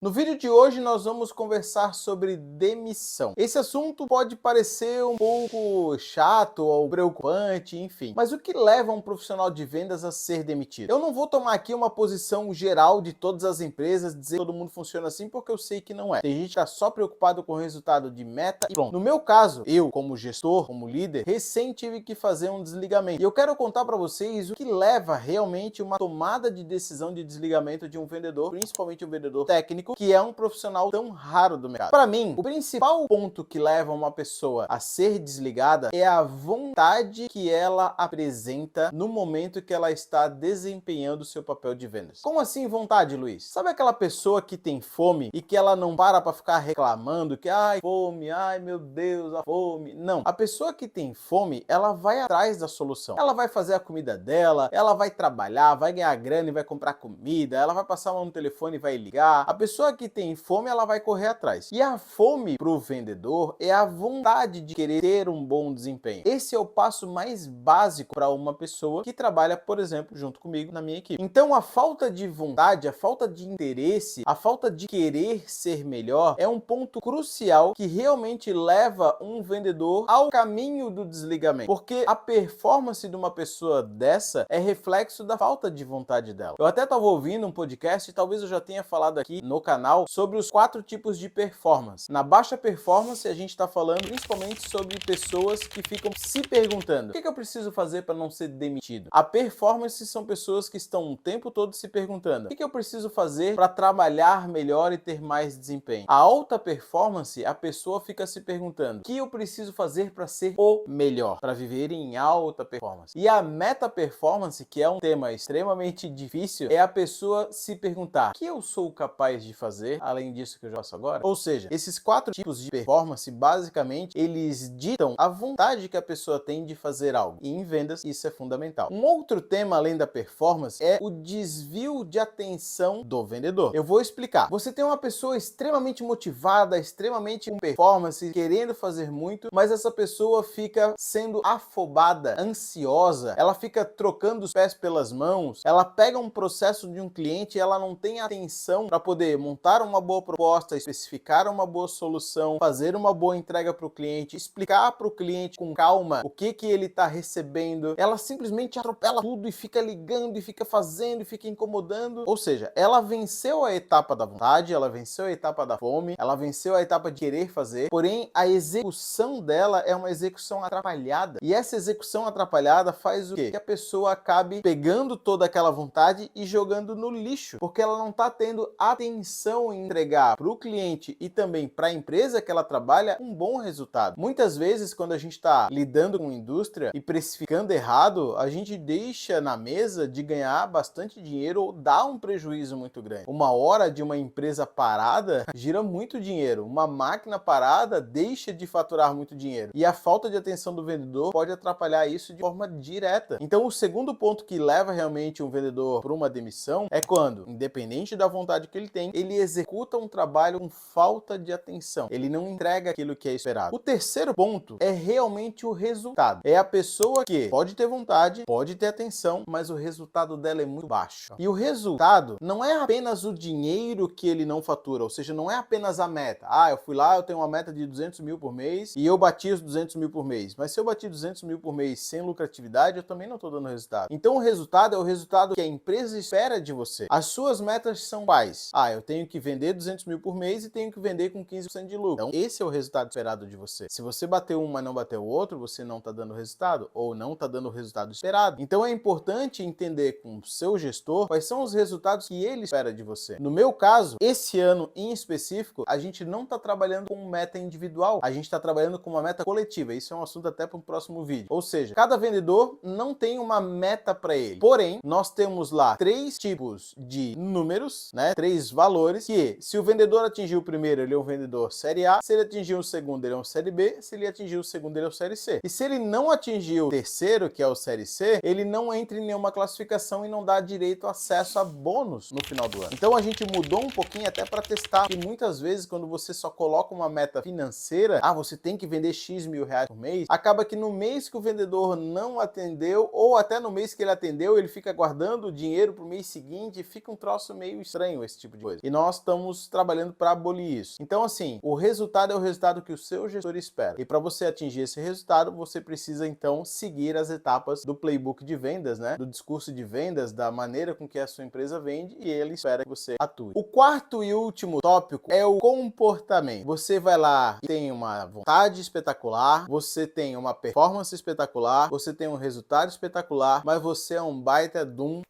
No vídeo de hoje nós vamos conversar sobre demissão. Esse assunto pode parecer um pouco chato ou preocupante, enfim. Mas o que leva um profissional de vendas a ser demitido? Eu não vou tomar aqui uma posição geral de todas as empresas, dizer que todo mundo funciona assim, porque eu sei que não é. Tem gente que está só preocupado com o resultado de meta e pronto. No meu caso, eu como gestor, como líder, recém tive que fazer um desligamento. E eu quero contar para vocês o que leva realmente uma tomada de decisão de desligamento de um vendedor, principalmente um vendedor técnico, que é um profissional tão raro do mercado. Para mim, o principal ponto que leva uma pessoa a ser desligada é a vontade que ela apresenta no momento que ela está desempenhando o seu papel de vendas. Como assim vontade, Luiz? Sabe aquela pessoa que tem fome e que ela não para ficar reclamando que ai, fome, ai meu Deus, a fome. Não. A pessoa que tem fome, ela vai atrás da solução. Ela vai fazer a comida dela, ela vai trabalhar, vai ganhar grana e vai comprar comida, ela vai passar a mão no telefone e vai ligar. A pessoa que tem fome, ela vai correr atrás. E a fome para o vendedor é a vontade de querer ter um bom desempenho. Esse é o passo mais básico para uma pessoa que trabalha, por exemplo, junto comigo na minha equipe. Então, a falta de vontade, a falta de interesse, a falta de querer ser melhor é um ponto crucial que realmente leva um vendedor ao caminho do desligamento. Porque a performance de uma pessoa dessa é reflexo da falta de vontade dela. Eu até estava ouvindo um podcast e talvez eu já tenha falado aqui no canal sobre os 4 tipos de performance. Na baixa performance, a gente está falando principalmente sobre pessoas que ficam se perguntando: o que eu preciso fazer para não ser demitido? A performance são pessoas que estão o tempo todo se perguntando: o que eu preciso fazer para trabalhar melhor e ter mais desempenho? A alta performance, a pessoa fica se perguntando: o que eu preciso fazer para ser o melhor, para viver em alta performance? E a meta performance, que é um tema extremamente difícil, é a pessoa se perguntar: o que eu sou capaz de fazer além disso que eu já faço agora? Ou seja, esses 4 tipos de performance, basicamente, eles ditam a vontade que a pessoa tem de fazer algo. E em vendas, isso é fundamental. Um outro tema além da performance é o desvio de atenção do vendedor. Eu vou explicar. Você tem uma pessoa extremamente motivada, extremamente com performance, querendo fazer muito, mas essa pessoa fica sendo afobada, ansiosa, ela fica trocando os pés pelas mãos, ela pega um processo de um cliente e ela não tem atenção para poder montar uma boa proposta, especificar uma boa solução, fazer uma boa entrega para o cliente, explicar para o cliente com calma o que ele está recebendo. Ela simplesmente atropela tudo e fica ligando e fica fazendo e fica incomodando. Ou seja, ela venceu a etapa da vontade, ela venceu a etapa da fome, ela venceu a etapa de querer fazer, porém a execução dela é uma execução atrapalhada. E essa execução atrapalhada faz o quê? Que a pessoa acabe pegando toda aquela vontade e jogando no lixo, porque ela não está tendo atenção em entregar para o cliente e também para a empresa que ela trabalha um bom resultado. Muitas vezes, quando a gente está lidando com indústria e precificando errado, a gente deixa na mesa de ganhar bastante dinheiro ou dá um prejuízo muito grande. Uma hora de uma empresa parada gira muito dinheiro. Uma máquina parada deixa de faturar muito dinheiro. E a falta de atenção do vendedor pode atrapalhar isso de forma direta. Então, o segundo ponto que leva realmente um vendedor para uma demissão é quando, independente da vontade que ele tem, ele executa um trabalho com falta de atenção. Ele não entrega aquilo que é esperado. O terceiro ponto é realmente o resultado. É a pessoa que pode ter vontade, pode ter atenção, mas o resultado dela é muito baixo. E o resultado não é apenas o dinheiro que ele não fatura, ou seja, não é apenas a meta. Ah, eu fui lá, eu tenho uma meta de 200 mil por mês e eu bati os 200 mil por mês. Mas se eu bati 200 mil por mês sem lucratividade, eu também não estou dando resultado. Então o resultado é o resultado que a empresa espera de você. As suas metas são quais? Ah, eu tenho que vender 200 mil por mês e tenho que vender com 15% de lucro. Então esse é o resultado esperado de você. Se você bateu um, mas não bateu o outro, você não está dando resultado ou não está dando o resultado esperado. Então é importante entender com o seu gestor quais são os resultados que ele espera de você. No meu caso, esse ano em específico, a gente não está trabalhando com meta individual, a gente está trabalhando com uma meta coletiva. Isso é um assunto até para um próximo vídeo. Ou seja, cada vendedor não tem uma meta para ele. Porém, nós temos lá 3 tipos de números, né? 3 valores que, se o vendedor atingir o primeiro, ele é um vendedor série A, se ele atingir o segundo, ele é um série B, se ele atingir o segundo, ele é um série C. E se ele não atingir o terceiro, que é o série C, ele não entra em nenhuma classificação e não dá direito a acesso a bônus no final do ano. Então a gente mudou um pouquinho até para testar, e muitas vezes quando você só coloca uma meta financeira, você tem que vender X mil reais por mês, acaba que no mês que o vendedor não atendeu, ou até no mês que ele atendeu, ele fica guardando o dinheiro pro mês seguinte, e fica um troço meio estranho esse tipo de coisa. e nós estamos trabalhando para abolir isso. Então, assim, o resultado é o resultado que o seu gestor espera. E para você atingir esse resultado, você precisa, então, seguir as etapas do playbook de vendas, né? Do discurso de vendas, da maneira com que a sua empresa vende, e ele espera que você atue. O quarto e último tópico é o comportamento. Você vai lá e tem uma vontade espetacular, você tem uma performance espetacular, você tem um resultado espetacular, mas você é um baita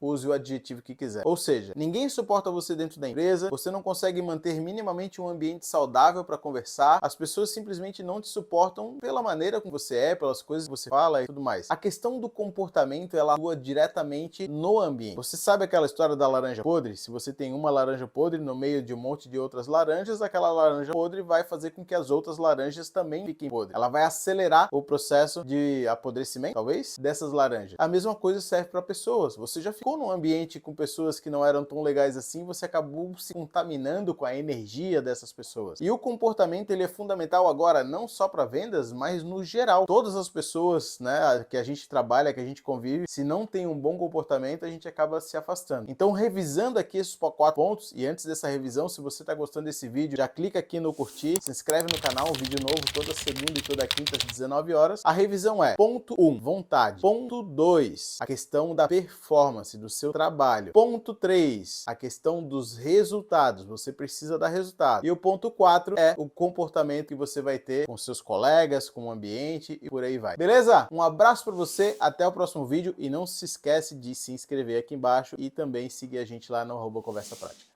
use o adjetivo que quiser. Ou seja, ninguém suporta você dentro da empresa, você não consegue manter minimamente um ambiente saudável para conversar, as pessoas simplesmente não te suportam pela maneira como você é, pelas coisas que você fala e tudo mais. A questão do comportamento, ela atua diretamente no ambiente. Você sabe aquela história da laranja podre? Se você tem uma laranja podre no meio de um monte de outras laranjas, aquela laranja podre vai fazer com que as outras laranjas também fiquem podres. Ela vai acelerar o processo de apodrecimento, talvez, dessas laranjas. A mesma coisa serve para pessoas. Você já ficou num ambiente com pessoas que não eram tão legais assim, você acabou se contaminando com a energia dessas pessoas. E o comportamento, ele é fundamental agora não só para vendas, mas no geral. Todas as pessoas, né, que a gente trabalha, que a gente convive, se não tem um bom comportamento, a gente acaba se afastando. Então, revisando aqui esses 4 pontos, e antes dessa revisão, se você está gostando desse vídeo, já clica aqui no curtir, se inscreve no canal, um vídeo novo toda segunda e toda quinta às 19 horas. A revisão é: ponto 1, vontade. Ponto 2, a questão da performance do seu trabalho. Ponto 3, a questão dos resultados. Você precisa dar resultado. E o ponto 4 é o comportamento que você vai ter com seus colegas, com o ambiente e por aí vai. Beleza? Um abraço para você, até o próximo vídeo e não se esquece de se inscrever aqui embaixo e também seguir a gente lá no @conversa prática.